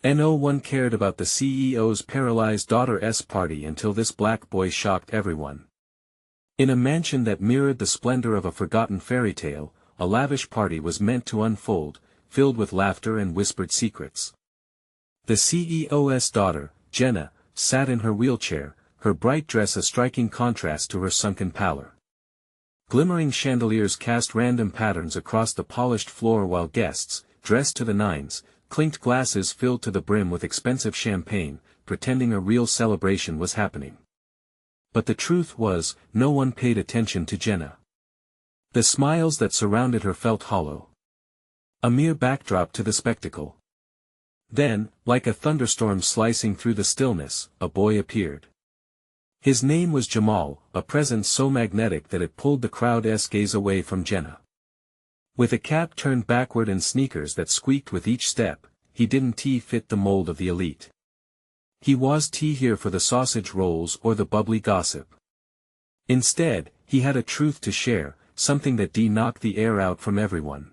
No one cared about the CEO's paralyzed daughter's party until this black boy shocked everyone. In a mansion that mirrored the splendor of a forgotten fairy tale, a lavish party was meant to unfold, filled with laughter and whispered secrets. The CEO's daughter, Jenna, sat in her wheelchair, her bright dress a striking contrast to her sunken pallor. Glimmering chandeliers cast random patterns across the polished floor while guests, dressed to the nines, clinked glasses filled to the brim with expensive champagne, pretending a real celebration was happening. But the truth was, no one paid attention to Jenna. The smiles that surrounded her felt hollow. A mere backdrop to the spectacle. Then, like a thunderstorm slicing through the stillness, a boy appeared. His name was Jamal, a presence so magnetic that it pulled the crowd's gaze away from Jenna. With a cap turned backward and sneakers that squeaked with each step, he didn't fit the mold of the elite. He was here for the sausage rolls or the bubbly gossip. Instead, he had a truth to share, something that knocked the air out from everyone.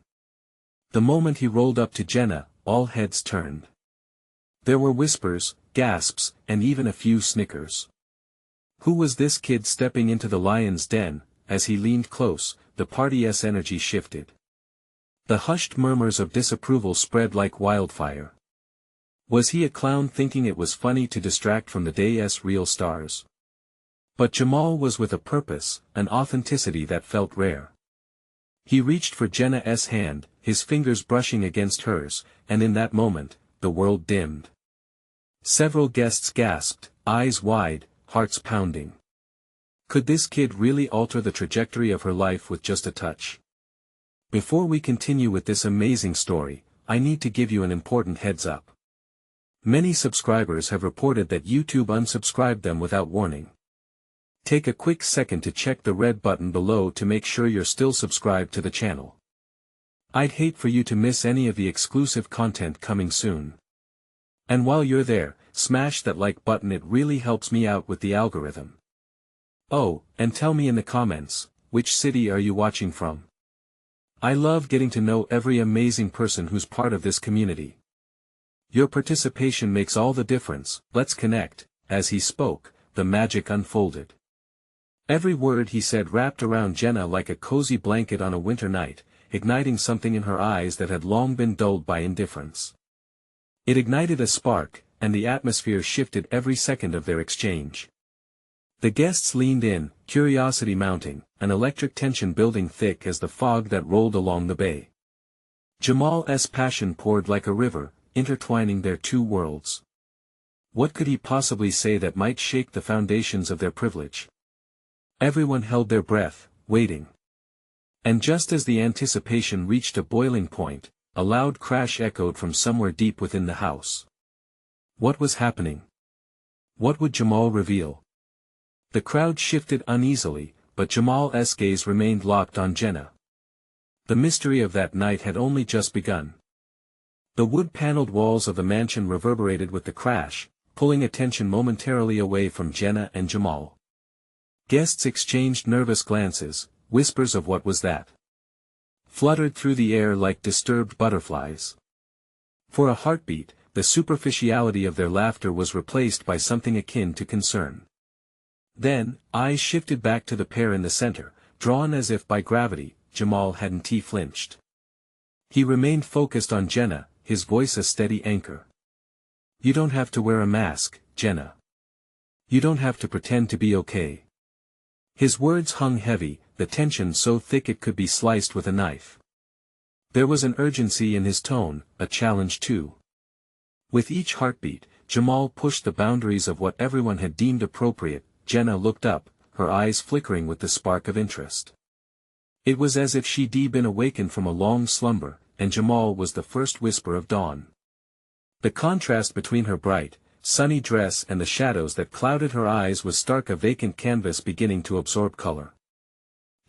The moment he rolled up to Jenna, all heads turned. There were whispers, gasps, and even a few snickers. Who was this kid stepping into the lion's den? As he leaned close, the party's energy shifted. The hushed murmurs of disapproval spread like wildfire. Was he a clown thinking it was funny to distract from the day's real stars? But Jamal was with a purpose, an authenticity that felt rare. He reached for Jenna's hand, his fingers brushing against hers, and in that moment, the world dimmed. Several guests gasped, eyes wide, hearts pounding. Could this kid really alter the trajectory of her life with just a touch? Before we continue with this amazing story, I need to give you an important heads up. Many subscribers have reported that YouTube unsubscribed them without warning. Take a quick second to check the red button below to make sure you're still subscribed to the channel. I'd hate for you to miss any of the exclusive content coming soon. And while you're there, smash that like button, it really helps me out with the algorithm. Oh, and tell me in the comments, which city are you watching from? I love getting to know every amazing person who's part of this community. Your participation makes all the difference. Let's connect. As he spoke, the magic unfolded. Every word he said wrapped around Jenna like a cozy blanket on a winter night, igniting something in her eyes that had long been dulled by indifference. It ignited a spark, and the atmosphere shifted every second of their exchange. The guests leaned in, curiosity mounting, an electric tension building thick as the fog that rolled along the bay. Jamal's passion poured like a river, intertwining their two worlds. What could he possibly say that might shake the foundations of their privilege? Everyone held their breath, waiting. And just as the anticipation reached a boiling point, a loud crash echoed from somewhere deep within the house. What was happening? What would Jamal reveal? The crowd shifted uneasily, but Jamal's gaze remained locked on Jenna. The mystery of that night had only just begun. The wood-paneled walls of the mansion reverberated with the crash, pulling attention momentarily away from Jenna and Jamal. Guests exchanged nervous glances, whispers of what was that? Fluttered through the air like disturbed butterflies. For a heartbeat, the superficiality of their laughter was replaced by something akin to concern. Then, eyes shifted back to the pair in the center, drawn as if by gravity. Jamal hadn't flinched. He remained focused on Jenna, his voice a steady anchor. You don't have to wear a mask, Jenna. You don't have to pretend to be okay. His words hung heavy, the tension so thick it could be sliced with a knife. There was an urgency in his tone, a challenge too. With each heartbeat, Jamal pushed the boundaries of what everyone had deemed appropriate. Jenna looked up, her eyes flickering with the spark of interest. It was as if she'd been awakened from a long slumber, and Jamal was the first whisper of dawn. The contrast between her bright, sunny dress and the shadows that clouded her eyes was stark, a vacant canvas beginning to absorb color.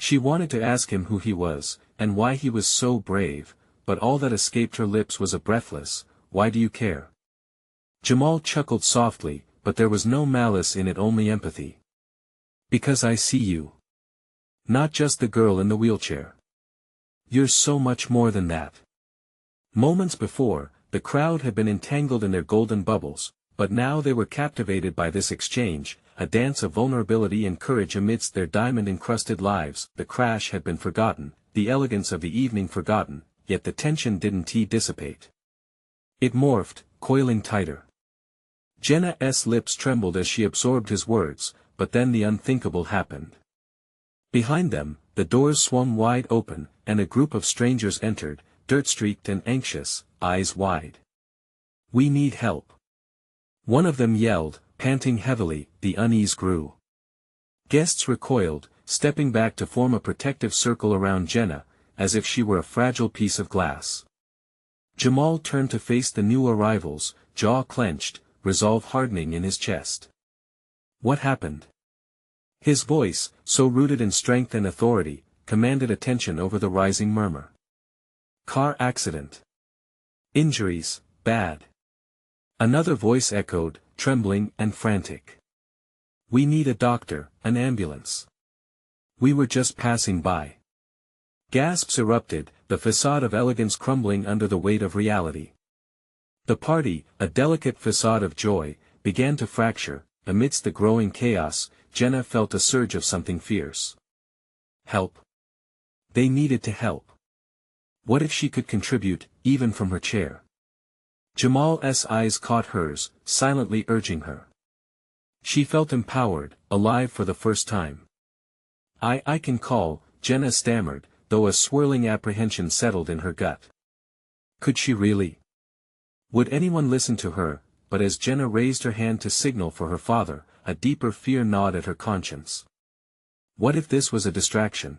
She wanted to ask him who he was, and why he was so brave, but all that escaped her lips was a breathless, "Why do you care?" Jamal chuckled softly, but there was no malice in it, only empathy. Because I see you. Not just the girl in the wheelchair. You're so much more than that. Moments before, the crowd had been entangled in their golden bubbles, but now they were captivated by this exchange, a dance of vulnerability and courage amidst their diamond-encrusted lives. The crash had been forgotten, the elegance of the evening forgotten, yet the tension didn't dissipate. It morphed, coiling tighter. Jenna's lips trembled as she absorbed his words, but then the unthinkable happened. Behind them, the doors swung wide open, and a group of strangers entered, dirt-streaked and anxious, eyes wide. "We need help." One of them yelled, panting heavily. The unease grew. Guests recoiled, stepping back to form a protective circle around Jenna, as if she were a fragile piece of glass. Jamal turned to face the new arrivals, jaw clenched, resolve hardening in his chest. "What happened?" His voice, so rooted in strength and authority, commanded attention over the rising murmur. "Car accident. Injuries, bad." Another voice echoed, trembling and frantic. "We need a doctor, an ambulance. We were just passing by." Gasps erupted, the facade of elegance crumbling under the weight of reality. The party, a delicate facade of joy, began to fracture. Amidst the growing chaos, Jenna felt a surge of something fierce. Help. They needed to help. What if she could contribute, even from her chair? Jamal's eyes caught hers, silently urging her. She felt empowered, alive for the first time. I can call," Jenna stammered, though a swirling apprehension settled in her gut. Could she really? Would anyone listen to her? But as Jenna raised her hand to signal for her father, a deeper fear gnawed at her conscience. What if this was a distraction?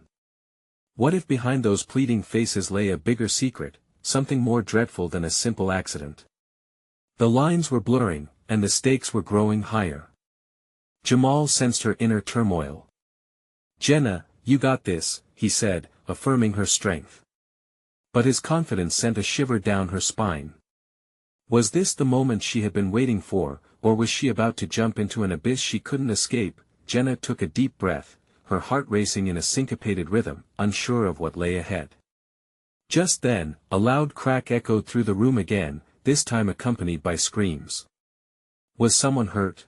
What if behind those pleading faces lay a bigger secret, something more dreadful than a simple accident? The lines were blurring, and the stakes were growing higher. Jamal sensed her inner turmoil. "Jenna, you got this," he said, affirming her strength. But his confidence sent a shiver down her spine. Was this the moment she had been waiting for, or was she about to jump into an abyss she couldn't escape? Jenna took a deep breath, her heart racing in a syncopated rhythm, unsure of what lay ahead. Just then, a loud crack echoed through the room again, this time accompanied by screams. Was someone hurt?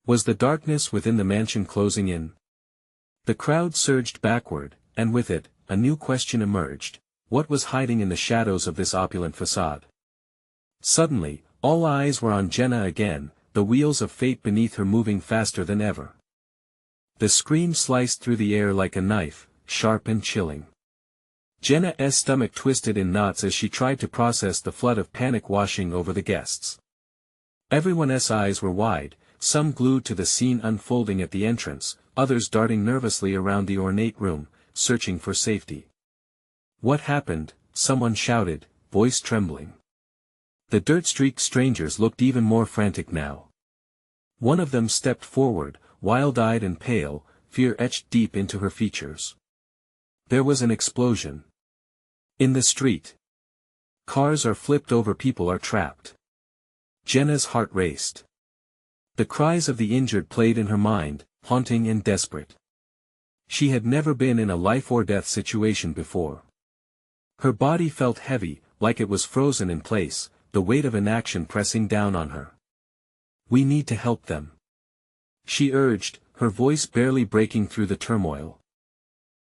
Was the darkness within the mansion closing in? The crowd surged backward, and with it, a new question emerged. What was hiding in the shadows of this opulent facade? Suddenly, all eyes were on Jenna again, the wheels of fate beneath her moving faster than ever. The scream sliced through the air like a knife, sharp and chilling. Jenna's stomach twisted in knots as she tried to process the flood of panic washing over the guests. Everyone's eyes were wide, some glued to the scene unfolding at the entrance, others darting nervously around the ornate room, searching for safety. "What happened?" someone shouted, voice trembling. The dirt-streaked strangers looked even more frantic now. One of them stepped forward, wild-eyed and pale, fear etched deep into her features. There was an explosion. In the street. Cars are flipped over, people are trapped. Jenna's heart raced. The cries of the injured played in her mind, haunting and desperate. She had never been in a life-or-death situation before. Her body felt heavy, like it was frozen in place, the weight of inaction pressing down on her. "We need to help them," she urged, her voice barely breaking through the turmoil.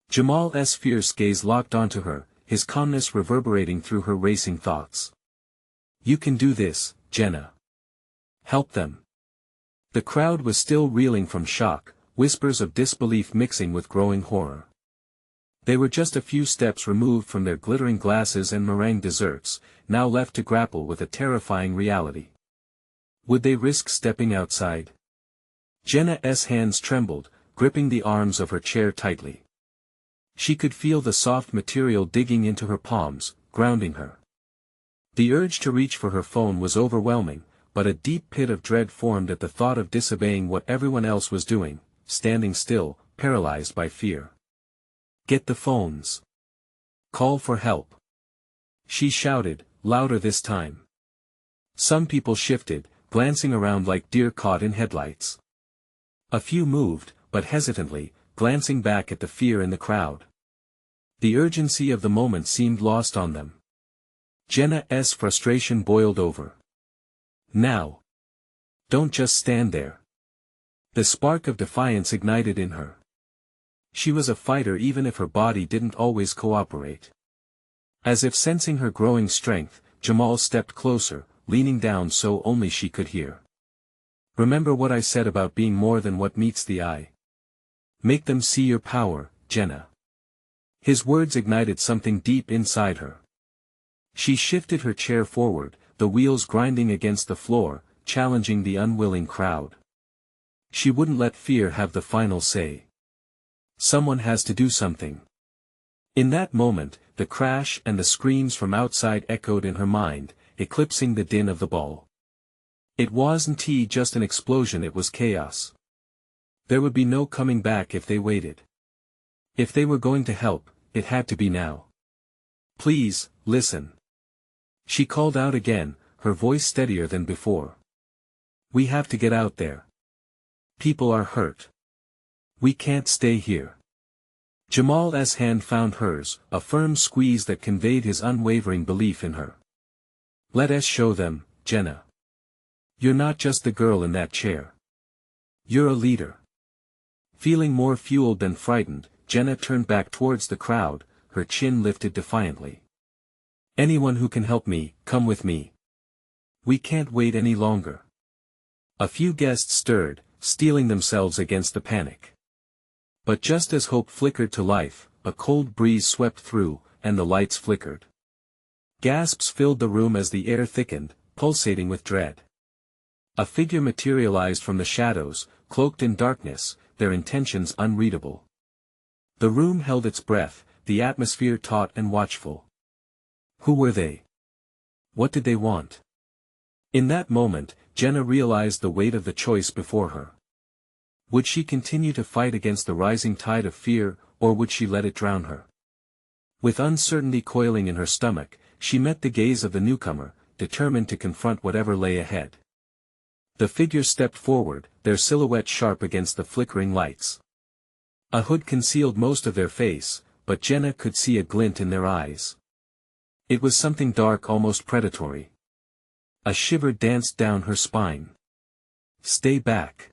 Jamal's fierce gaze locked onto her, his calmness reverberating through her racing thoughts. "You can do this, Jenna. Help them." The crowd was still reeling from shock, whispers of disbelief mixing with growing horror. They were just a few steps removed from their glittering glasses and meringue desserts, now left to grapple with a terrifying reality. Would they risk stepping outside? Jenna's hands trembled, gripping the arms of her chair tightly. She could feel the soft material digging into her palms, grounding her. The urge to reach for her phone was overwhelming, but a deep pit of dread formed at the thought of disobeying what everyone else was doing, standing still, paralyzed by fear. "Get the phones. Call for help," she shouted, louder this time. Some people shifted, glancing around like deer caught in headlights. A few moved, but hesitantly, glancing back at the fear in the crowd. The urgency of the moment seemed lost on them. Jenna's frustration boiled over. Now. Don't just stand there. The spark of defiance ignited in her. She was a fighter even if her body didn't always cooperate. As if sensing her growing strength, Jamal stepped closer, leaning down so only she could hear. Remember what I said about being more than what meets the eye. Make them see your power, Jenna. His words ignited something deep inside her. She shifted her chair forward, the wheels grinding against the floor, challenging the unwilling crowd. She wouldn't let fear have the final say. Someone has to do something. In that moment, the crash and the screams from outside echoed in her mind, eclipsing the din of the ball. It wasn't just an explosion, it was chaos. There would be no coming back if they waited. If they were going to help, it had to be now. Please, listen. She called out again, her voice steadier than before. We have to get out there. People are hurt. We can't stay here. Jamal's hand found hers, a firm squeeze that conveyed his unwavering belief in her. Let us show them, Jenna. You're not just the girl in that chair. You're a leader. Feeling more fueled than frightened, Jenna turned back towards the crowd, her chin lifted defiantly. Anyone who can help me, come with me. We can't wait any longer. A few guests stirred, steeling themselves against the panic. But just as hope flickered to life, a cold breeze swept through, and the lights flickered. Gasps filled the room as the air thickened, pulsating with dread. A figure materialized from the shadows, cloaked in darkness, their intentions unreadable. The room held its breath, the atmosphere taut and watchful. Who were they? What did they want? In that moment, Jenna realized the weight of the choice before her. Would she continue to fight against the rising tide of fear, or would she let it drown her? With uncertainty coiling in her stomach, she met the gaze of the newcomer, determined to confront whatever lay ahead. The figure stepped forward, their silhouette sharp against the flickering lights. A hood concealed most of their face, but Jenna could see a glint in their eyes. It was something dark, almost predatory. A shiver danced down her spine. Stay back.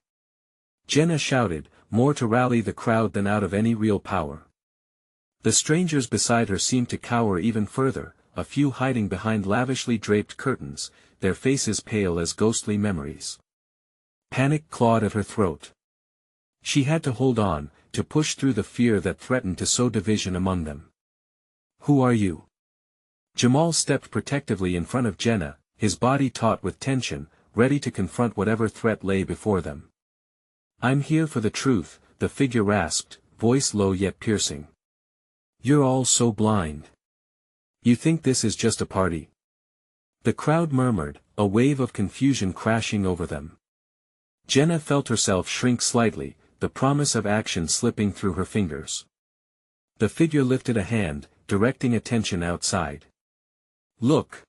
Jenna shouted, more to rally the crowd than out of any real power. The strangers beside her seemed to cower even further, a few hiding behind lavishly draped curtains, their faces pale as ghostly memories. Panic clawed at her throat. She had to hold on, to push through the fear that threatened to sow division among them. Who are you? Jamal stepped protectively in front of Jenna, his body taut with tension, ready to confront whatever threat lay before them. I'm here for the truth, the figure rasped, voice low yet piercing. You're all so blind. You think this is just a party? The crowd murmured, a wave of confusion crashing over them. Jenna felt herself shrink slightly, the promise of action slipping through her fingers. The figure lifted a hand, directing attention outside. Look.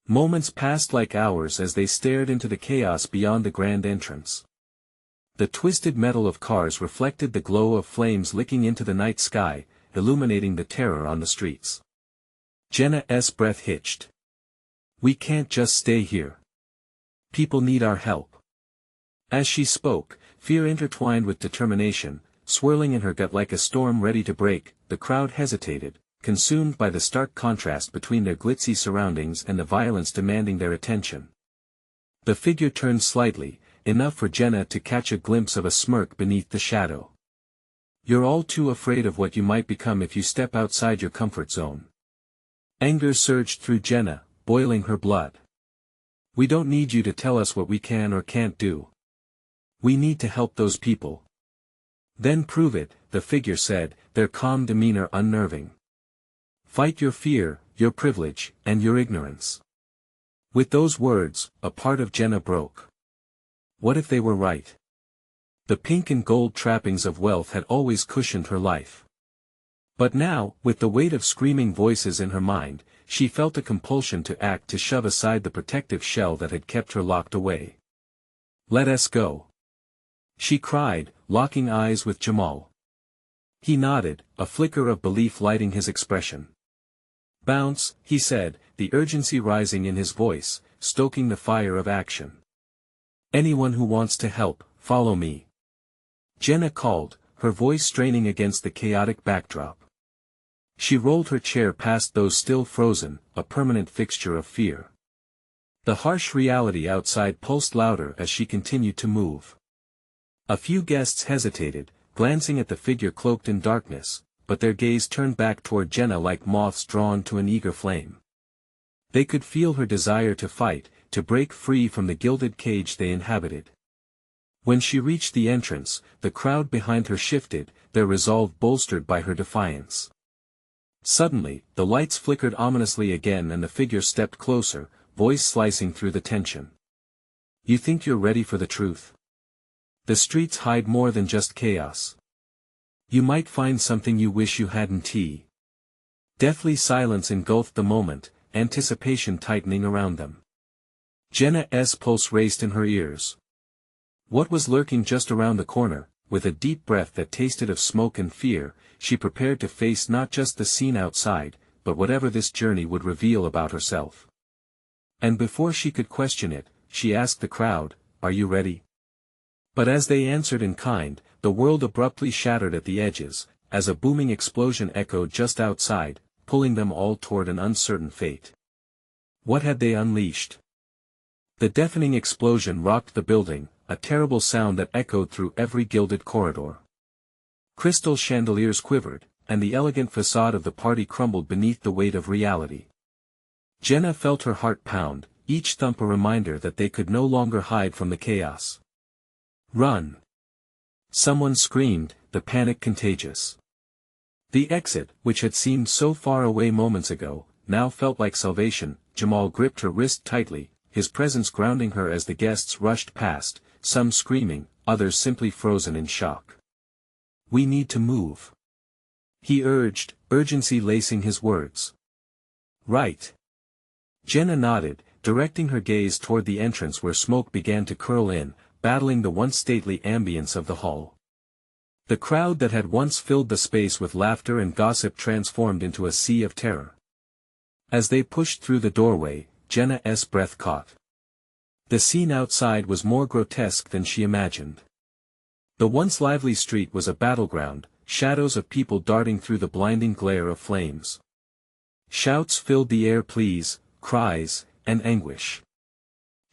Moments passed like hours as they stared into the chaos beyond the grand entrance. The twisted metal of cars reflected the glow of flames licking into the night sky, illuminating the terror on the streets. Jenna's breath hitched. We can't just stay here. People need our help. As she spoke, fear intertwined with determination, swirling in her gut like a storm ready to break. The crowd hesitated, consumed by the stark contrast between their glitzy surroundings and the violence demanding their attention. The figure turned slightly, enough for Jenna to catch a glimpse of a smirk beneath the shadow. You're all too afraid of what you might become if you step outside your comfort zone. Anger surged through Jenna, boiling her blood. We don't need you to tell us what we can or can't do. We need to help those people. Then prove it, the figure said, their calm demeanor unnerving. Fight your fear, your privilege, and your ignorance. With those words, a part of Jenna broke. What if they were right? The pink and gold trappings of wealth had always cushioned her life. But now, with the weight of screaming voices in her mind, she felt a compulsion to act, to shove aside the protective shell that had kept her locked away. Let us go. She cried, locking eyes with Jamal. He nodded, a flicker of belief lighting his expression. Bounce, he said, the urgency rising in his voice, stoking the fire of action. "Anyone who wants to help, follow me," Jenna called, her voice straining against the chaotic backdrop. She rolled her chair past those still frozen, a permanent fixture of fear. The harsh reality outside pulsed louder as she continued to move. A few guests hesitated, glancing at the figure cloaked in darkness, but their gaze turned back toward Jenna like moths drawn to an eager flame. They could feel her desire to fight, to break free from the gilded cage they inhabited. When she reached the entrance, the crowd behind her shifted, their resolve bolstered by her defiance. Suddenly, the lights flickered ominously again and the figure stepped closer, voice slicing through the tension. "You think you're ready for the truth? The streets hide more than just chaos. You might find something you wish you hadn't." Deathly silence engulfed the moment, anticipation tightening around them. Jenna's pulse raced in her ears. What was lurking just around the corner? With a deep breath that tasted of smoke and fear, she prepared to face not just the scene outside, but whatever this journey would reveal about herself. And before she could question it, she asked the crowd, "Are you ready?" But as they answered in kind, the world abruptly shattered at the edges, as a booming explosion echoed just outside, pulling them all toward an uncertain fate. What had they unleashed? The deafening explosion rocked the building, a terrible sound that echoed through every gilded corridor. Crystal chandeliers quivered, and the elegant facade of the party crumbled beneath the weight of reality. Jenna felt her heart pound, each thump a reminder that they could no longer hide from the chaos. "Run!" Someone screamed, the panic contagious. The exit, which had seemed so far away moments ago, now felt like salvation. Jamal gripped her wrist tightly, his presence grounding her as the guests rushed past, some screaming, others simply frozen in shock. "We need to move," he urged, urgency lacing his words. "Right." Jenna nodded, directing her gaze toward the entrance where smoke began to curl in, battling the once stately ambience of the hall. The crowd that had once filled the space with laughter and gossip transformed into a sea of terror. As they pushed through the doorway, Jenna's breath caught. The scene outside was more grotesque than she imagined. The once lively street was a battleground, shadows of people darting through the blinding glare of flames. Shouts filled the air, pleas, cries, and anguish.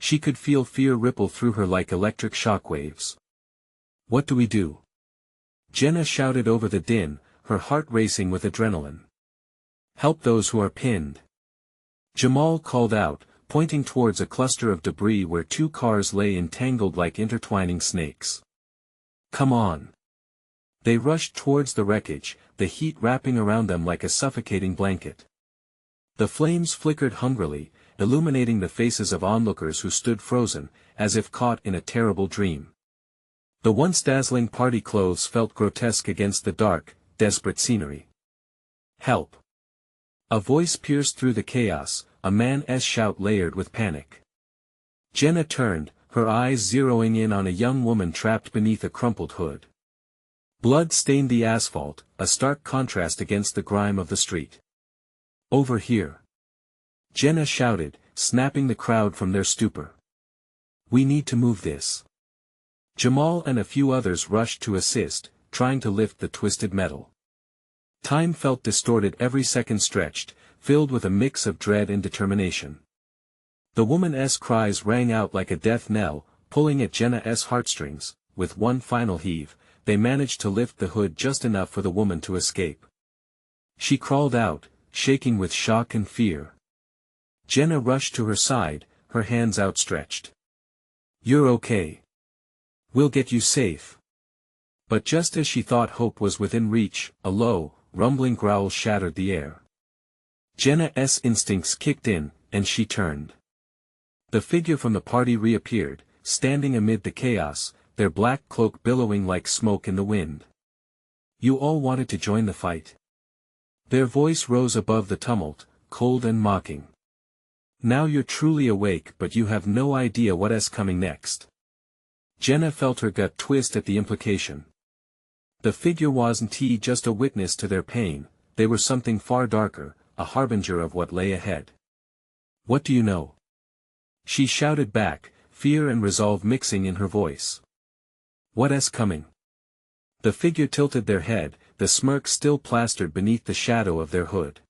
She could feel fear ripple through her like electric shockwaves. "What do we do?" Jenna shouted over the din, her heart racing with adrenaline. "Help those who are pinned," Jamal called out, pointing towards a cluster of debris where two cars lay entangled like intertwining snakes. "Come on." They rushed towards the wreckage, the heat wrapping around them like a suffocating blanket. The flames flickered hungrily, illuminating the faces of onlookers who stood frozen, as if caught in a terrible dream. The once dazzling party clothes felt grotesque against the dark, desperate scenery. "Help!" A voice pierced through the chaos, a man's shout layered with panic. Jenna turned, her eyes zeroing in on a young woman trapped beneath a crumpled hood. Blood stained the asphalt, a stark contrast against the grime of the street. "Over here!" Jenna shouted, snapping the crowd from their stupor. "We need to move this." Jamal and a few others rushed to assist, trying to lift the twisted metal. Time felt distorted, every second stretched, filled with a mix of dread and determination. The woman's cries rang out like a death knell, pulling at Jenna's heartstrings. With one final heave, they managed to lift the hood just enough for the woman to escape. She crawled out, shaking with shock and fear. Jenna rushed to her side, her hands outstretched. "You're okay. We'll get you safe." But just as she thought hope was within reach, a low, rumbling growl shattered the air. Jenna's instincts kicked in, and she turned. The figure from the party reappeared, standing amid the chaos, their black cloak billowing like smoke in the wind. "You all wanted to join the fight?" Their voice rose above the tumult, cold and mocking. "Now you're truly awake, but you have no idea what's coming next." Jenna felt her gut twist at the implication. The figure wasn't just a witness to their pain, they were something far darker, a harbinger of what lay ahead. What do you know? She shouted back, fear and resolve mixing in her voice. What's coming? The figure tilted their head, the smirk still plastered beneath the shadow of their hood.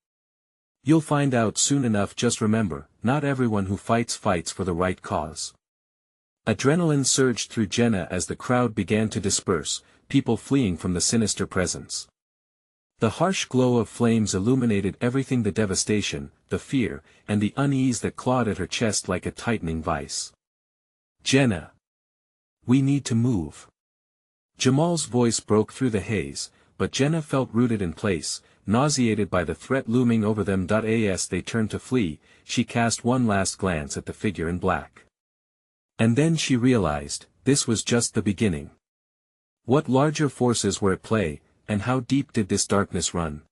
You'll find out soon enough. Just remember, not everyone who fights for the right cause. Adrenaline surged through Jenna as the crowd began to disperse, people fleeing from the sinister presence. The harsh glow of flames illuminated everything, the devastation, the fear, and the unease that clawed at her chest like a tightening vice. Jenna! We need to move. Jamal's voice broke through the haze, but Jenna felt rooted in place, nauseated by the threat looming over them. As they turned to flee, she cast one last glance at the figure in black. And then she realized, this was just the beginning. What larger forces were at play, and how deep did this darkness run?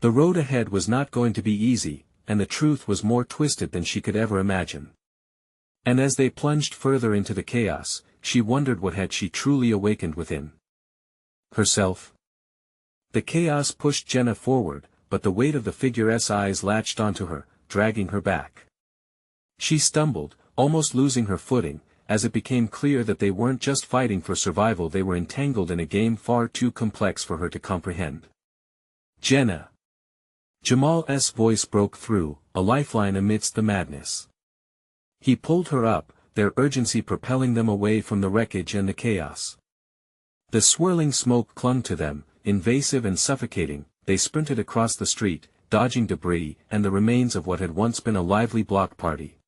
The road ahead was not going to be easy, and the truth was more twisted than she could ever imagine. And as they plunged further into the chaos, she wondered what had she truly awakened within herself. The chaos pushed Jenna forward, but the weight of the figure's eyes latched onto her, dragging her back. She stumbled, almost losing her footing, as it became clear that they weren't just fighting for survival, they were entangled in a game far too complex for her to comprehend. Jenna! Jamal's voice broke through, a lifeline amidst the madness. He pulled her up, their urgency propelling them away from the wreckage and the chaos. The swirling smoke clung to them, invasive and suffocating. They sprinted across the street, dodging debris and the remains of what had once been a lively block party.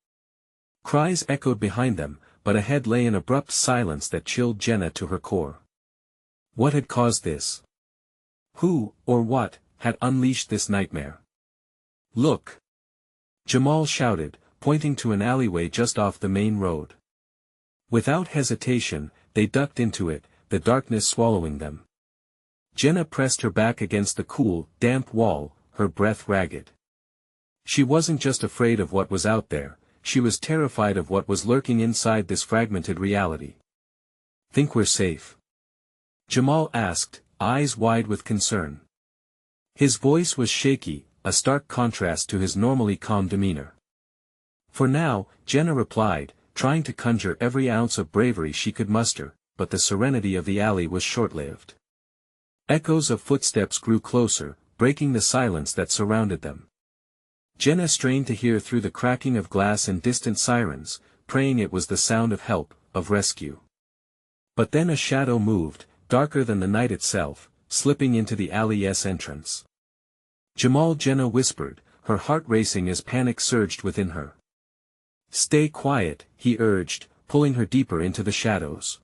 Cries echoed behind them, but ahead lay an abrupt silence that chilled Jenna to her core. What had caused this? Who, or what, had unleashed this nightmare? Look! Jamal shouted, pointing to an alleyway just off the main road. Without hesitation, they ducked into it, the darkness swallowing them. Jenna pressed her back against the cool, damp wall, her breath ragged. She wasn't just afraid of what was out there, she was terrified of what was lurking inside this fragmented reality. Think we're safe? Jamal asked, eyes wide with concern. His voice was shaky, a stark contrast to his normally calm demeanor. For now, Jenna replied, trying to conjure every ounce of bravery she could muster, but the serenity of the alley was short-lived. Echoes of footsteps grew closer, breaking the silence that surrounded them. Jenna strained to hear through the cracking of glass and distant sirens, praying it was the sound of help, of rescue. But then a shadow moved, darker than the night itself, slipping into the alley's entrance. Jamal, Jenna whispered, her heart racing as panic surged within her. Stay quiet, he urged, pulling her deeper into the shadows.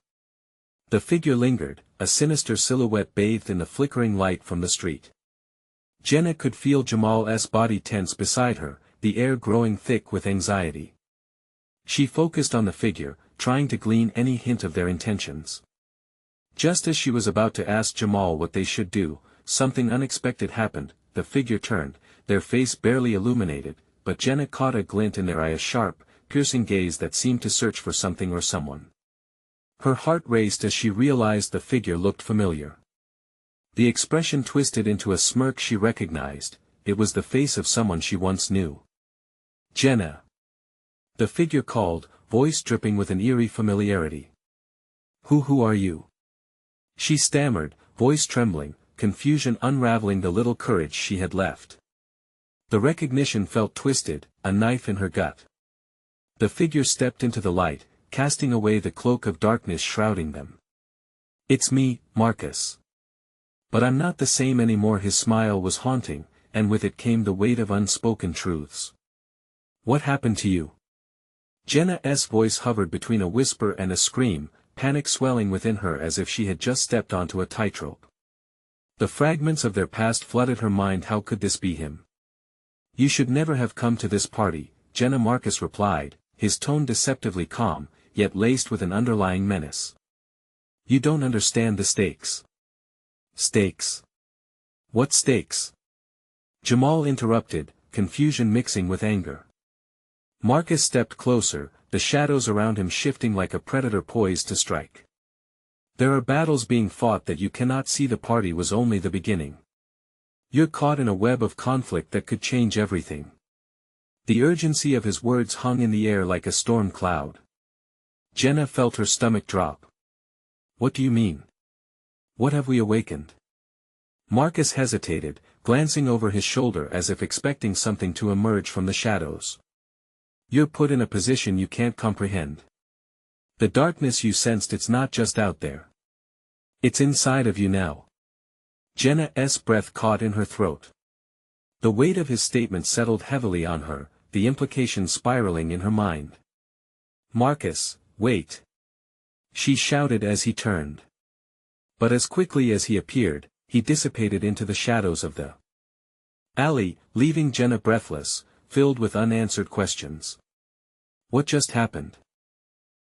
The figure lingered, a sinister silhouette bathed in the flickering light from the street. Jenna could feel Jamal's body tense beside her, the air growing thick with anxiety. She focused on the figure, trying to glean any hint of their intentions. Just as she was about to ask Jamal what they should do, something unexpected happened. The figure turned, their face barely illuminated, but Jenna caught a glint in their eye, a sharp, piercing gaze that seemed to search for something or someone. Her heart raced as she realized the figure looked familiar. The expression twisted into a smirk she recognized. It was the face of someone she once knew. Jenna! The figure called, voice dripping with an eerie familiarity. Who are you? She stammered, voice trembling, confusion unraveling the little courage she had left. The recognition felt twisted, a knife in her gut. The figure stepped into the light, casting away the cloak of darkness shrouding them. It's me, Marcus. But I'm not the same anymore. His smile was haunting, and with it came the weight of unspoken truths. What happened to you? Jenna's voice hovered between a whisper and a scream, panic swelling within her as if she had just stepped onto a tightrope. The fragments of their past flooded her mind. How could this be him? You should never have come to this party, Jenna. Marcus replied, his tone deceptively calm, yet laced with an underlying menace. You don't understand the stakes. Stakes? What stakes? Jamal interrupted, confusion mixing with anger. Marcus stepped closer, the shadows around him shifting like a predator poised to strike. There are battles being fought that you cannot see. The party was only the beginning. You're caught in a web of conflict that could change everything. The urgency of his words hung in the air like a storm cloud. Jenna felt her stomach drop. What do you mean? What have we awakened? Marcus hesitated, glancing over his shoulder as if expecting something to emerge from the shadows. You're put in a position you can't comprehend. The darkness you sensed, it's not just out there. It's inside of you now. Jenna's breath caught in her throat. The weight of his statement settled heavily on her, the implications spiraling in her mind. Marcus, wait! She shouted as he turned. But as quickly as he appeared, he dissipated into the shadows of the alley, leaving Jenna breathless, filled with unanswered questions. What just happened?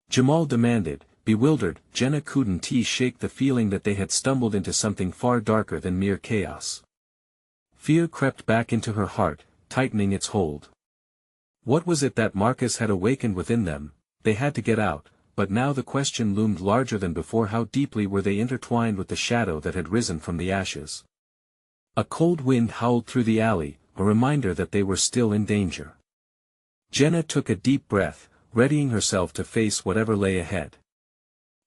Jamal demanded, bewildered. Jenna couldn't shake the feeling that they had stumbled into something far darker than mere chaos. Fear crept back into her heart, tightening its hold. What was it that Marcus had awakened within them? They had to get out, but now the question loomed larger than before: how deeply were they intertwined with the shadow that had risen from the ashes? A cold wind howled through the alley, a reminder that they were still in danger. Jenna took a deep breath, readying herself to face whatever lay ahead.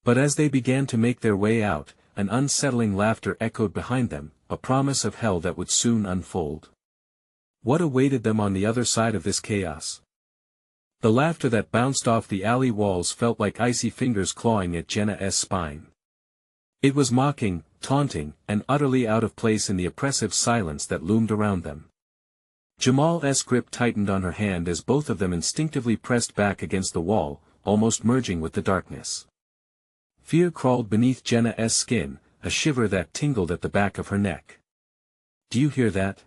But as they began to make their way out, an unsettling laughter echoed behind them, a promise of hell that would soon unfold. What awaited them on the other side of this chaos? The laughter that bounced off the alley walls felt like icy fingers clawing at Jenna's spine. It was mocking, taunting, and utterly out of place in the oppressive silence that loomed around them. Jamal's grip tightened on her hand as both of them instinctively pressed back against the wall, almost merging with the darkness. Fear crawled beneath Jenna's skin, a shiver that tingled at the back of her neck. Do you hear that?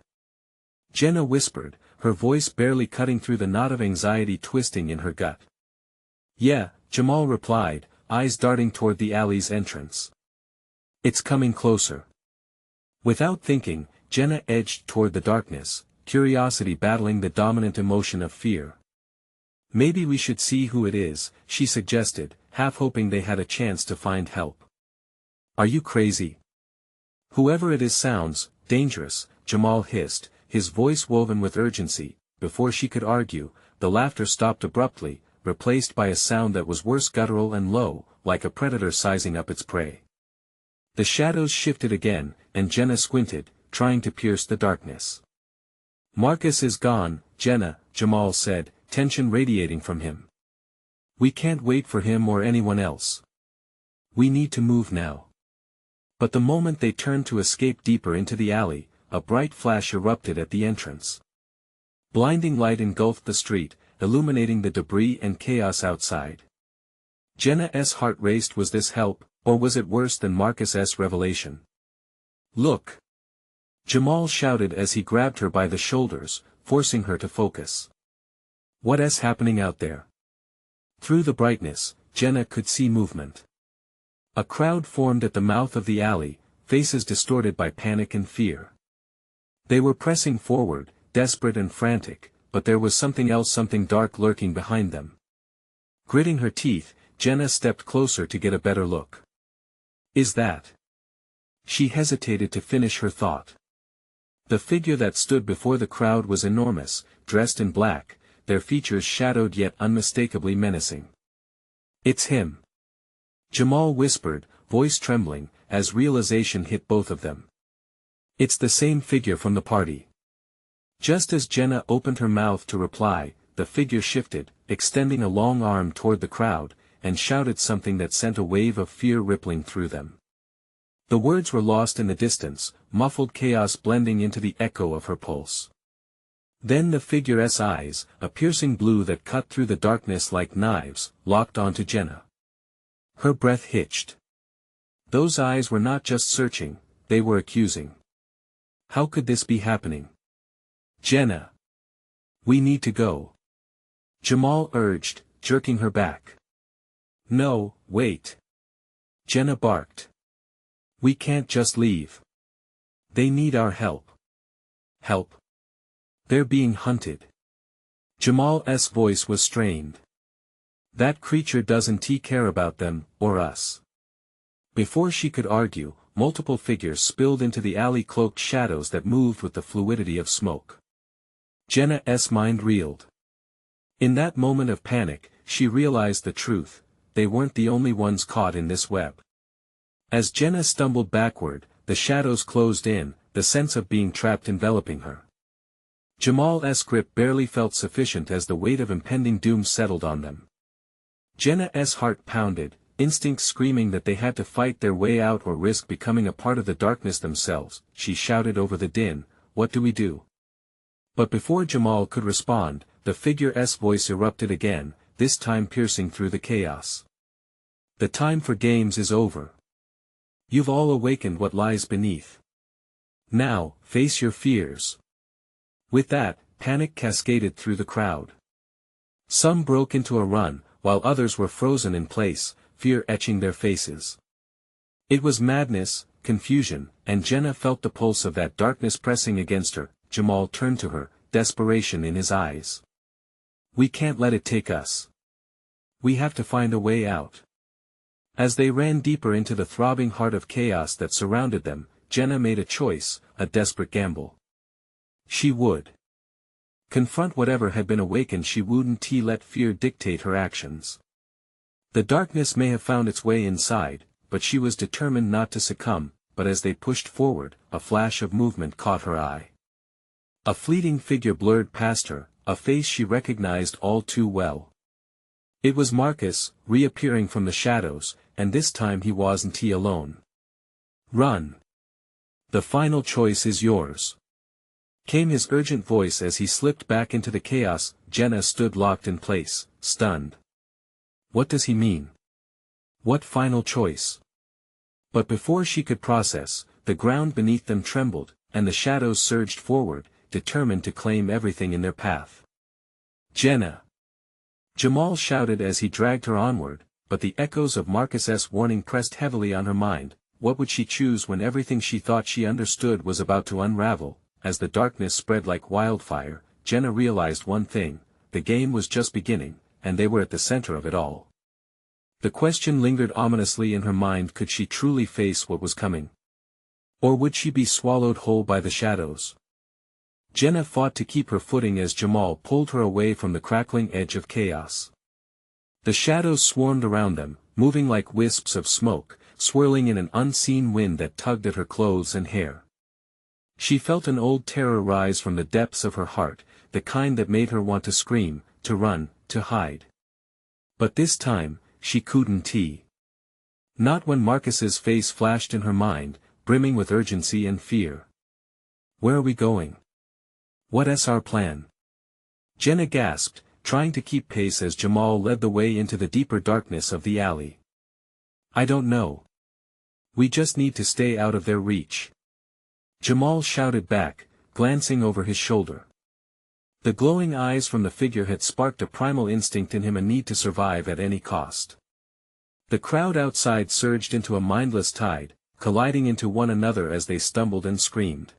Jenna whispered, her voice barely cutting through the knot of anxiety twisting in her gut. Yeah, Jamal replied, eyes darting toward the alley's entrance. It's coming closer. Without thinking, Jenna edged toward the darkness, curiosity battling the dominant emotion of fear. Maybe we should see who it is, she suggested, half hoping they had a chance to find help. Are you crazy? Whoever it is sounds dangerous, Jamal hissed, his voice woven with urgency. Before she could argue, the laughter stopped abruptly, replaced by a sound that was worse, guttural and low, like a predator sizing up its prey. The shadows shifted again, and Jenna squinted, trying to pierce the darkness. Marcus is gone, Jenna, Jamal said, tension radiating from him. We can't wait for him or anyone else. We need to move now. But the moment they turned to escape deeper into the alley, a bright flash erupted at the entrance. Blinding light engulfed the street, illuminating the debris and chaos outside. Jenna's heart raced. Was this help, or was it worse than Marcus's revelation? Look! Jamal shouted as he grabbed her by the shoulders, forcing her to focus. What's happening out there? Through the brightness, Jenna could see movement. A crowd formed at the mouth of the alley, faces distorted by panic and fear. They were pressing forward, desperate and frantic, but there was something else, something dark lurking behind them. Gritting her teeth, Jenna stepped closer to get a better look. Is that? She hesitated to finish her thought. The figure that stood before the crowd was enormous, dressed in black, their features shadowed yet unmistakably menacing. It's him. Jamal whispered, voice trembling, as realization hit both of them. It's the same figure from the party. Just as Jenna opened her mouth to reply, the figure shifted, extending a long arm toward the crowd, and shouted something that sent a wave of fear rippling through them. The words were lost in the distance, muffled chaos blending into the echo of her pulse. Then the figure's eyes, a piercing blue that cut through the darkness like knives, locked onto Jenna. Her breath hitched. Those eyes were not just searching, they were accusing. How could this be happening? Jenna! We need to go. Jamal urged, jerking her back. No, wait. Jenna barked. We can't just leave. They need our help. Help? They're being hunted. Jamal's voice was strained. That creature doesn't care about them, or us. Before she could argue, multiple figures spilled into the alley, cloaked shadows that moved with the fluidity of smoke. Jenna's mind reeled. In that moment of panic, she realized the truth: they weren't the only ones caught in this web. As Jenna stumbled backward, the shadows closed in, the sense of being trapped enveloping her. Jamal's grip barely felt sufficient as the weight of impending doom settled on them. Jenna's heart pounded, instincts screaming that they had to fight their way out or risk becoming a part of the darkness themselves. She shouted over the din, "What do we do?" But before Jamal could respond, the figure's voice erupted again, this time piercing through the chaos. "The time for games is over. You've all awakened what lies beneath. Now, face your fears." With that, panic cascaded through the crowd. Some broke into a run, while others were frozen in place, fear etching their faces. It was madness, confusion, and Jenna felt the pulse of that darkness pressing against her. Jamal turned to her, desperation in his eyes. "We can't let it take us. We have to find a way out." As they ran deeper into the throbbing heart of chaos that surrounded them, Jenna made a choice, a desperate gamble. She would confront whatever had been awakened. She wouldn't let fear dictate her actions. The darkness may have found its way inside, but she was determined not to succumb. But as they pushed forward, a flash of movement caught her eye. A fleeting figure blurred past her, a face she recognized all too well. It was Marcus, reappearing from the shadows, and this time he wasn't alone. "Run. The final choice is yours," came his urgent voice as he slipped back into the chaos. Jenna stood locked in place, stunned. What does he mean? What final choice? But before she could process, the ground beneath them trembled, and the shadows surged forward, determined to claim everything in their path. "Jenna!" Jamal shouted as he dragged her onward, but the echoes of Marcus's warning pressed heavily on her mind. What would she choose when everything she thought she understood was about to unravel? As the darkness spread like wildfire, Jenna realized one thing: the game was just beginning, and they were at the center of it all. The question lingered ominously in her mind: could she truly face what was coming? Or would she be swallowed whole by the shadows? Jenna fought to keep her footing as Jamal pulled her away from the crackling edge of chaos. The shadows swarmed around them, moving like wisps of smoke, swirling in an unseen wind that tugged at her clothes and hair. She felt an old terror rise from the depths of her heart, the kind that made her want to scream, to run, to hide. But this time, she couldn't. Not when Marcus's face flashed in her mind, brimming with urgency and fear. "Where are we going? What's our plan?" Jenna gasped, trying to keep pace as Jamal led the way into the deeper darkness of the alley. "I don't know. We just need to stay out of their reach," Jamal shouted back, glancing over his shoulder. The glowing eyes from the figure had sparked a primal instinct in him, a need to survive at any cost. The crowd outside surged into a mindless tide, colliding into one another as they stumbled and screamed.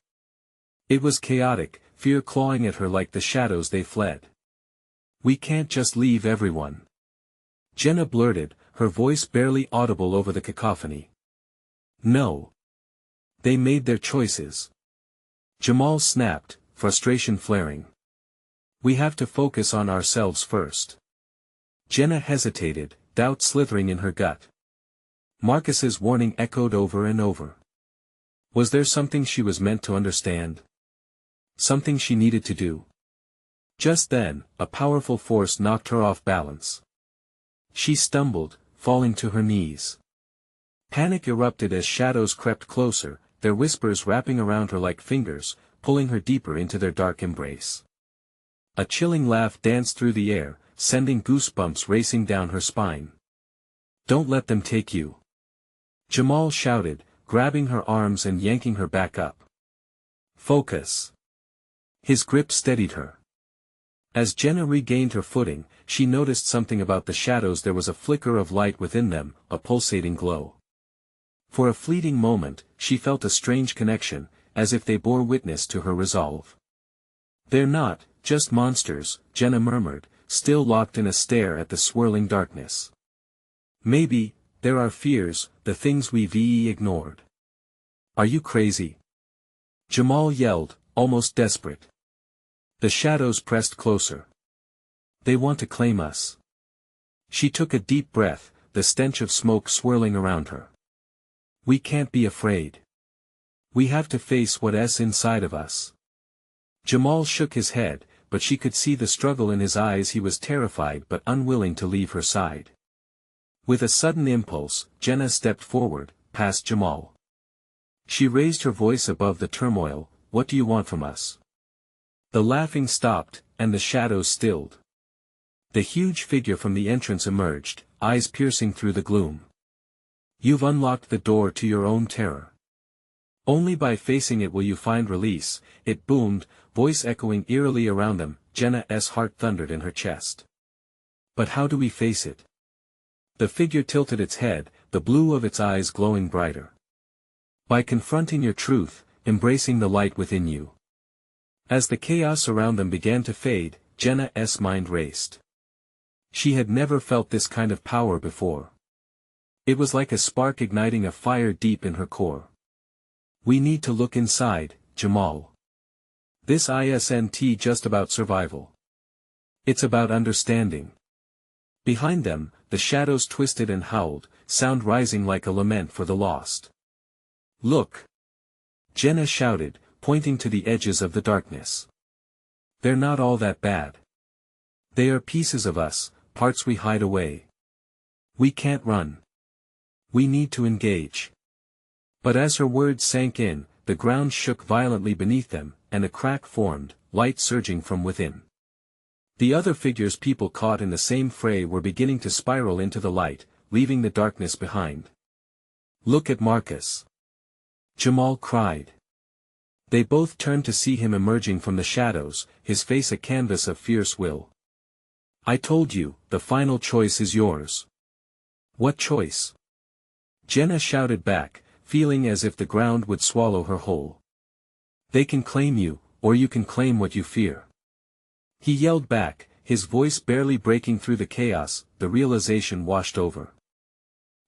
It was chaotic, fear clawing at her like the shadows they fled. "We can't just leave everyone," Jenna blurted, her voice barely audible over the cacophony. "No. They made their choices," Jamal snapped, frustration flaring. "We have to focus on ourselves first." Jenna hesitated, doubt slithering in her gut. Marcus's warning echoed over and over. Was there something she was meant to understand? Something she needed to do? Just then, a powerful force knocked her off balance. She stumbled, falling to her knees. Panic erupted as shadows crept closer, their whispers wrapping around her like fingers, pulling her deeper into their dark embrace. A chilling laugh danced through the air, sending goosebumps racing down her spine. "Don't let them take you," Jamal shouted, grabbing her arms and yanking her back up. "Focus." His grip steadied her. As Jenna regained her footing, she noticed something about the shadows. There was a flicker of light within them, a pulsating glow. For a fleeting moment, she felt a strange connection, as if they bore witness to her resolve. "They're not just monsters," Jenna murmured, still locked in a stare at the swirling darkness. "Maybe, they're our fears, the things we've ignored." "Are you crazy?" Jamal yelled, almost desperate. The shadows pressed closer. They want to claim us. She took a deep breath, the stench of smoke swirling around her. We can't be afraid. We have to face what's inside of us. Jamal shook his head, but she could see the struggle in his eyes. He was terrified but unwilling to leave her side. With a sudden impulse, Jenna stepped forward, past Jamal. She raised her voice above the turmoil, "What do you want from us?" The laughing stopped, and the shadows stilled. The huge figure from the entrance emerged, eyes piercing through the gloom. "You've unlocked the door to your own terror. Only by facing it will you find release," it boomed, voice echoing eerily around them. Jenna's heart thundered in her chest. "But how do we face it?" The figure tilted its head, the blue of its eyes glowing brighter. "By confronting your truth, embracing the light within you." As the chaos around them began to fade, Jenna's mind raced. She had never felt this kind of power before. It was like a spark igniting a fire deep in her core. "We need to look inside, Jamal. This isn't just about survival. It's about understanding." Behind them, the shadows twisted and howled, sound rising like a lament for the lost. "Look!" Jenna shouted, pointing to the edges of the darkness. "They're not all that bad. They are pieces of us, parts we hide away. We can't run. We need to engage." But as her words sank in, the ground shook violently beneath them, and a crack formed, light surging from within. The other figures people caught in the same fray were beginning to spiral into the light, leaving the darkness behind. "Look at Marcus!" Jamal cried. They both turned to see him emerging from the shadows, his face a canvas of fierce will. "I told you, the final choice is yours." "What choice?" Jenna shouted back, feeling as if the ground would swallow her whole. "They can claim you, or you can claim what you fear." He yelled back, his voice barely breaking through the chaos. The realization washed over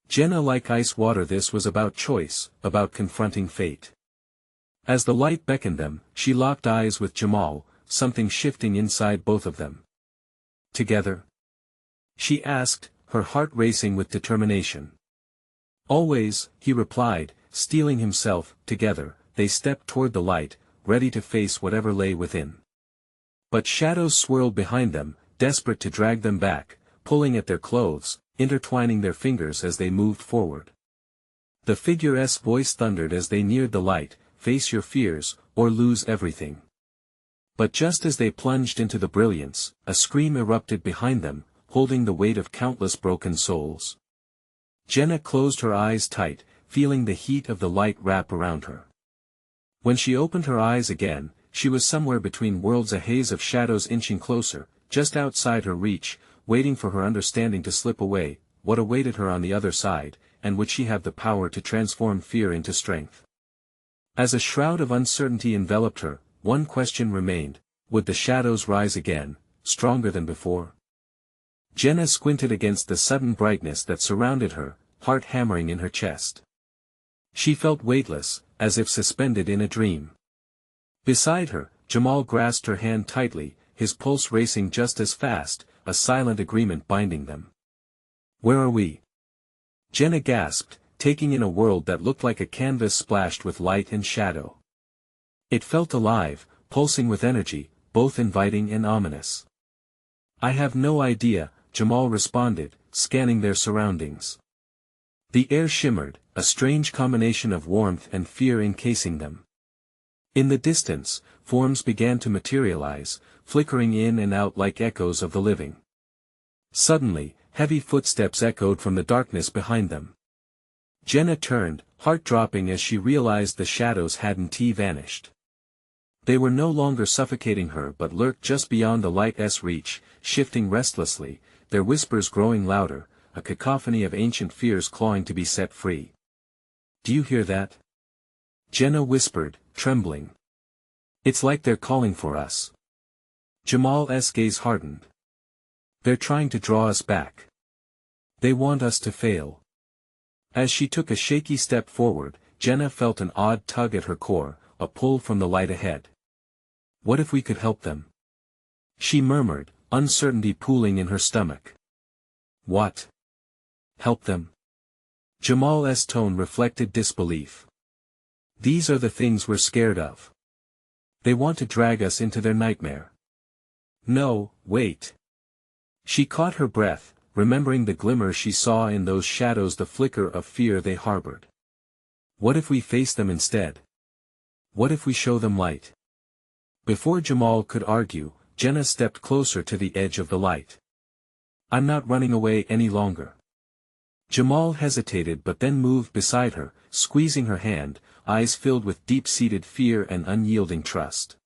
Jenna like ice water. This was about choice, about confronting fate. As the light beckoned them, she locked eyes with Jamal, something shifting inside both of them. "Together?" she asked, her heart racing with determination. "Always," he replied, steeling himself. Together, they stepped toward the light, ready to face whatever lay within. But shadows swirled behind them, desperate to drag them back, pulling at their clothes, intertwining their fingers as they moved forward. The figure's voice thundered as they neared the light, "Face your fears, or lose everything." But just as they plunged into the brilliance, a scream erupted behind them, holding the weight of countless broken souls. Jenna closed her eyes tight, feeling the heat of the light wrap around her. When she opened her eyes again, she was somewhere between worlds, a haze of shadows inching closer, just outside her reach, waiting for her understanding to slip away. What awaited her on the other side, and would she have the power to transform fear into strength? As a shroud of uncertainty enveloped her, one question remained: would the shadows rise again, stronger than before? Jenna squinted against the sudden brightness that surrounded her, heart hammering in her chest. She felt weightless, as if suspended in a dream. Beside her, Jamal grasped her hand tightly, his pulse racing just as fast, a silent agreement binding them. "Where are we?" Jenna gasped, taking in a world that looked like a canvas splashed with light and shadow. It felt alive, pulsing with energy, both inviting and ominous. "I have no idea," Jamal responded, scanning their surroundings. The air shimmered, a strange combination of warmth and fear encasing them. In the distance, forms began to materialize, flickering in and out like echoes of the living. Suddenly, heavy footsteps echoed from the darkness behind them. Jenna turned, heart dropping as she realized the shadows hadn't vanished. They were no longer suffocating her but lurked just beyond the light's reach, shifting restlessly, their whispers growing louder, a cacophony of ancient fears clawing to be set free. "Do you hear that?" Jenna whispered, trembling. "It's like they're calling for us." Jamal's gaze hardened. "They're trying to draw us back. They want us to fail." As she took a shaky step forward, Jenna felt an odd tug at her core, a pull from the light ahead. "What if we could help them?" she murmured, uncertainty pooling in her stomach. What? Help them? Jamal's tone reflected disbelief. These are the things we're scared of. They want to drag us into their nightmare. No, wait. She caught her breath, remembering the glimmer she saw in those shadows, the flicker of fear they harbored. What if we face them instead? What if we show them light? Before Jamal could argue, Jenna stepped closer to the edge of the light. I'm not running away any longer. Jamal hesitated but then moved beside her, squeezing her hand, eyes filled with deep-seated fear and unyielding trust.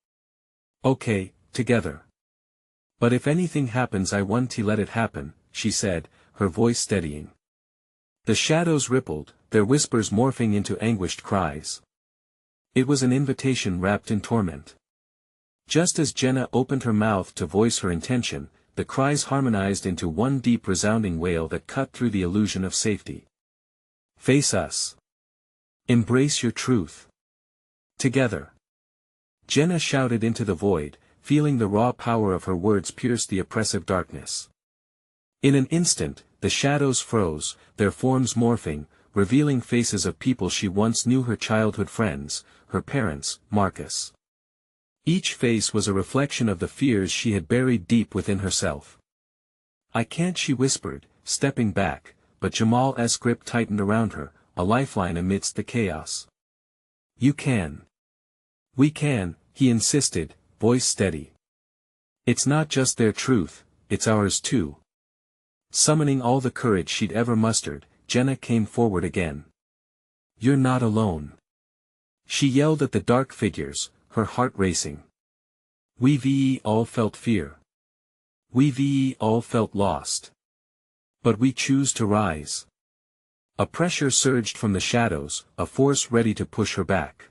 Okay, together. But if anything happens I want to let it happen, she said, her voice steadying. The shadows rippled, their whispers morphing into anguished cries. It was an invitation wrapped in torment. Just as Jenna opened her mouth to voice her intention, the cries harmonized into one deep resounding wail that cut through the illusion of safety. Face us. Embrace your truth. Together. Jenna shouted into the void, feeling the raw power of her words pierce the oppressive darkness. In an instant, the shadows froze, their forms morphing, revealing faces of people she once knew, her childhood friends, her parents, Marcus. Each face was a reflection of the fears she had buried deep within herself. I can't, she whispered, stepping back, but Jamal's grip tightened around her, a lifeline amidst the chaos. You can. We can, he insisted, voice steady. It's not just their truth, it's ours too. Summoning all the courage she'd ever mustered, Jenna came forward again. You're not alone. She yelled at the dark figures, her heart racing. We all felt fear. We all felt lost. But we choose to rise. A pressure surged from the shadows, a force ready to push her back.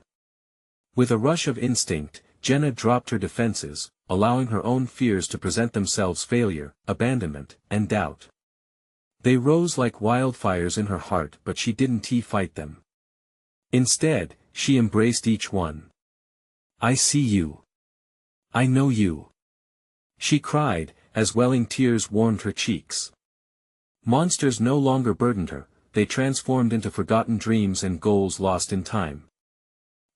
With a rush of instinct, Jenna dropped her defenses, allowing her own fears to present themselves: failure, abandonment, and doubt. They rose like wildfires in her heart, but she didn't fight them. Instead, she embraced each one. I see you. I know you. She cried, as welling tears warmed her cheeks. Monsters no longer burdened her, they transformed into forgotten dreams and goals lost in time.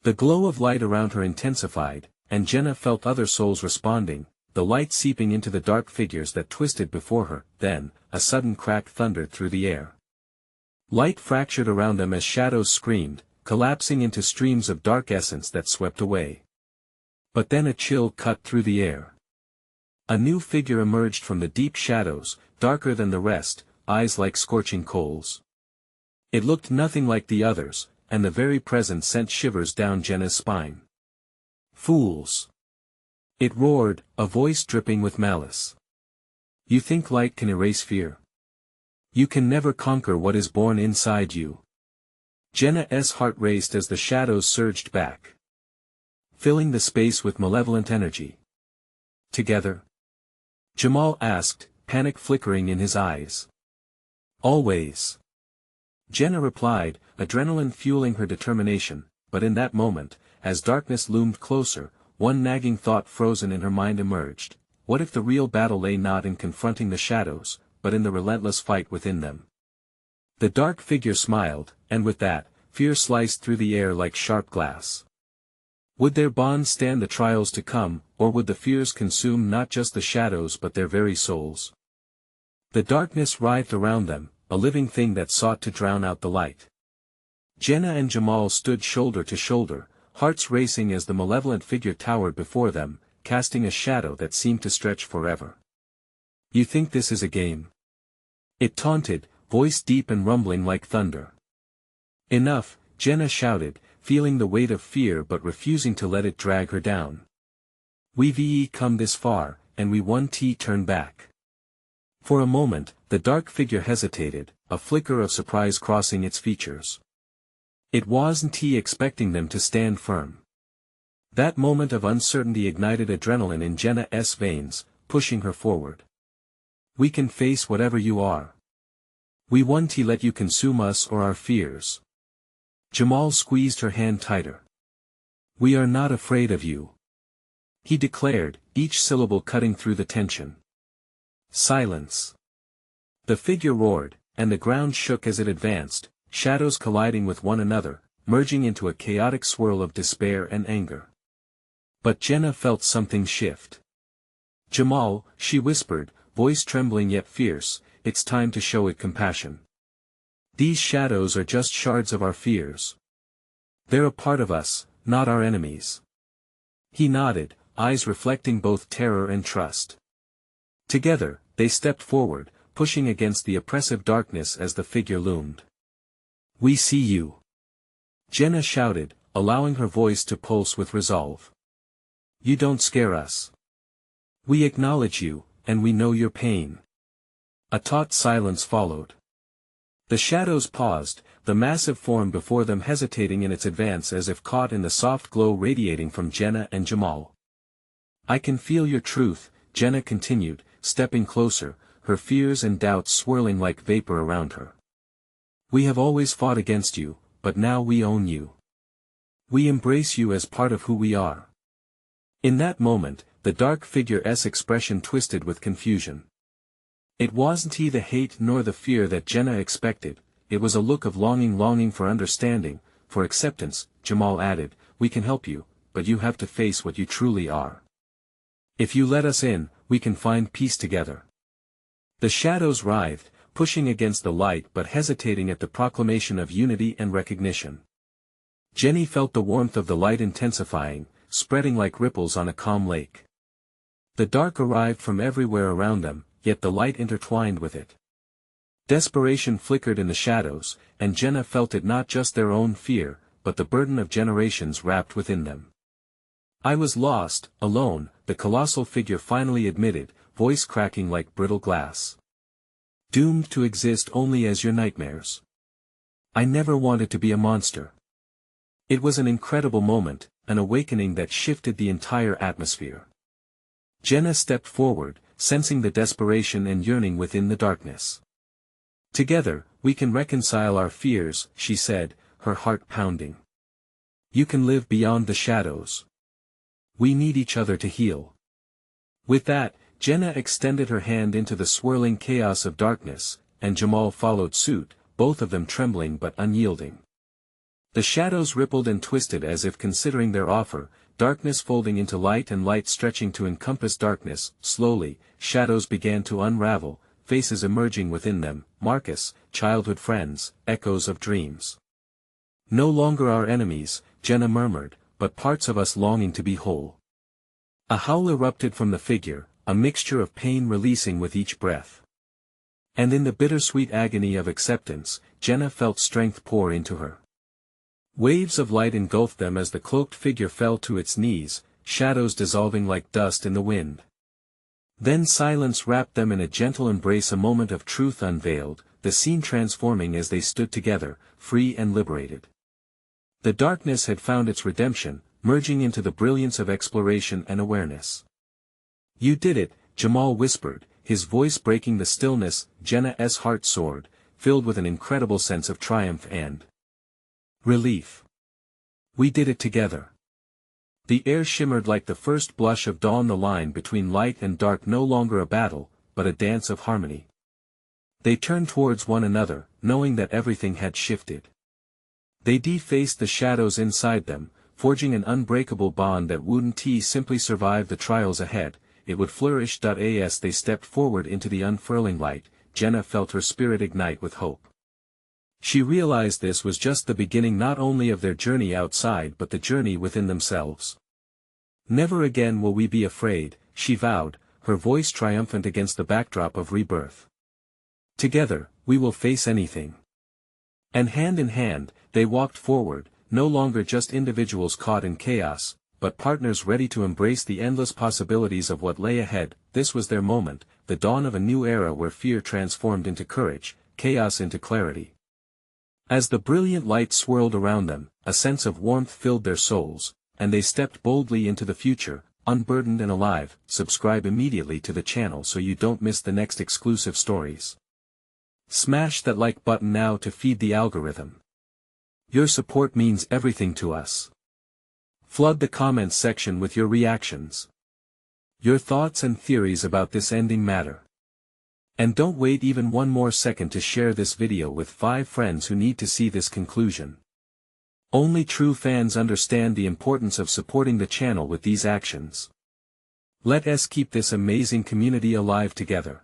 The glow of light around her intensified, and Jenna felt other souls responding, the light seeping into the dark figures that twisted before her. Then, a sudden crack thundered through the air. Light fractured around them as shadows screamed, collapsing into streams of dark essence that swept away. But then a chill cut through the air. A new figure emerged from the deep shadows, darker than the rest, eyes like scorching coals. It looked nothing like the others, and the very presence sent shivers down Jenna's spine. Fools! It roared, a voice dripping with malice. You think light can erase fear? You can never conquer what is born inside you. Jenna's heart raced as the shadows surged back, filling the space with malevolent energy. Together? Jamal asked, panic flickering in his eyes. Always. Jenna replied, adrenaline fueling her determination, but in that moment, as darkness loomed closer, one nagging thought frozen in her mind emerged. What if the real battle lay not in confronting the shadows, but in the relentless fight within them? The dark figure smiled, and with that, fear sliced through the air like sharp glass. Would their bond stand the trials to come, or would the fears consume not just the shadows but their very souls? The darkness writhed around them, a living thing that sought to drown out the light. Jenna and Jamal stood shoulder to shoulder, hearts racing as the malevolent figure towered before them, casting a shadow that seemed to stretch forever. You think this is a game? It taunted, voice deep and rumbling like thunder. Enough, Jenna shouted, feeling the weight of fear but refusing to let it drag her down. We've come this far, and we won't turn back. For a moment, the dark figure hesitated, a flicker of surprise crossing its features. It wasn't expecting them to stand firm. That moment of uncertainty ignited adrenaline in Jenna's veins, pushing her forward. We can face whatever you are. We won't let you consume us or our fears. Jamal squeezed her hand tighter. We are not afraid of you, he declared, each syllable cutting through the tension. Silence. The figure roared, and the ground shook as it advanced, shadows colliding with one another, merging into a chaotic swirl of despair and anger. But Jenna felt something shift. "Jamal," she whispered, voice trembling yet fierce, "it's time to show it compassion. These shadows are just shards of our fears. They're a part of us, not our enemies." He nodded, eyes reflecting both terror and trust. Together, they stepped forward, pushing against the oppressive darkness as the figure loomed. "We see you," Jenna shouted, allowing her voice to pulse with resolve. "You don't scare us. We acknowledge you, and we know your pain." A taut silence followed. The shadows paused, the massive form before them hesitating in its advance as if caught in the soft glow radiating from Jenna and Jamal. "I can feel your truth," Jenna continued, stepping closer, her fears and doubts swirling like vapor around her. "We have always fought against you, but now we own you. We embrace you as part of who we are." In that moment, the dark figure's expression twisted with confusion. It wasn't the hate nor the fear that Jenna expected, it was a look of longing for understanding, for acceptance. Jamal added, "We can help you, but you have to face what you truly are. If you let us in, we can find peace together." The shadows writhed, pushing against the light but hesitating at the proclamation of unity and recognition. Jenny felt the warmth of the light intensifying, spreading like ripples on a calm lake. The dark arrived from everywhere around them, yet the light intertwined with it. Desperation flickered in the shadows, and Jenna felt it, not just their own fear, but the burden of generations wrapped within them. "I was lost, alone," the colossal figure finally admitted, voice cracking like brittle glass. "Doomed to exist only as your nightmares. I never wanted to be a monster." It was an incredible moment, an awakening that shifted the entire atmosphere. Jenna stepped forward, sensing the desperation and yearning within the darkness. "Together, we can reconcile our fears," she said, her heart pounding. "You can live beyond the shadows. We need each other to heal." With that, Jenna extended her hand into the swirling chaos of darkness, and Jamal followed suit, both of them trembling but unyielding. The shadows rippled and twisted as if considering their offer, darkness folding into light and light stretching to encompass darkness. Slowly, shadows began to unravel, faces emerging within them, Marcus, childhood friends, echoes of dreams. "No longer our enemies," Jenna murmured, "but parts of us longing to be whole." A howl erupted from the figure, a mixture of pain releasing with each breath. And in the bittersweet agony of acceptance, Jenna felt strength pour into her. Waves of light engulfed them as the cloaked figure fell to its knees, shadows dissolving like dust in the wind. Then silence wrapped them in a gentle embrace, a moment of truth unveiled, the scene transforming as they stood together, free and liberated. The darkness had found its redemption, merging into the brilliance of exploration and awareness. "You did it," Jamal whispered, his voice breaking the stillness. Jenna's heart soared, filled with an incredible sense of triumph and relief. "We did it together." The air shimmered like the first blush of dawn, the line between light and dark no longer a battle, but a dance of harmony. They turned towards one another, knowing that everything had shifted. They defaced the shadows inside them, forging an unbreakable bond that wouldn't simply survive the trials ahead, it would flourish. As they stepped forward into the unfurling light, Jenna felt her spirit ignite with hope. She realized this was just the beginning, not only of their journey outside but the journey within themselves. "Never again will we be afraid," she vowed, her voice triumphant against the backdrop of rebirth. "Together, we will face anything." And hand in hand, they walked forward, no longer just individuals caught in chaos, but partners ready to embrace the endless possibilities of what lay ahead. This was their moment, the dawn of a new era where fear transformed into courage, chaos into clarity. As the brilliant light swirled around them, a sense of warmth filled their souls, and they stepped boldly into the future, unburdened and alive. Subscribe immediately to the channel so you don't miss the next exclusive stories. Smash that like button now to feed the algorithm. Your support means everything to us. Flood the comments section with your reactions. Your thoughts and theories about this ending matter. And don't wait even one more second to share this video with 5 friends who need to see this conclusion. Only true fans understand the importance of supporting the channel with these actions. Let us keep this amazing community alive together.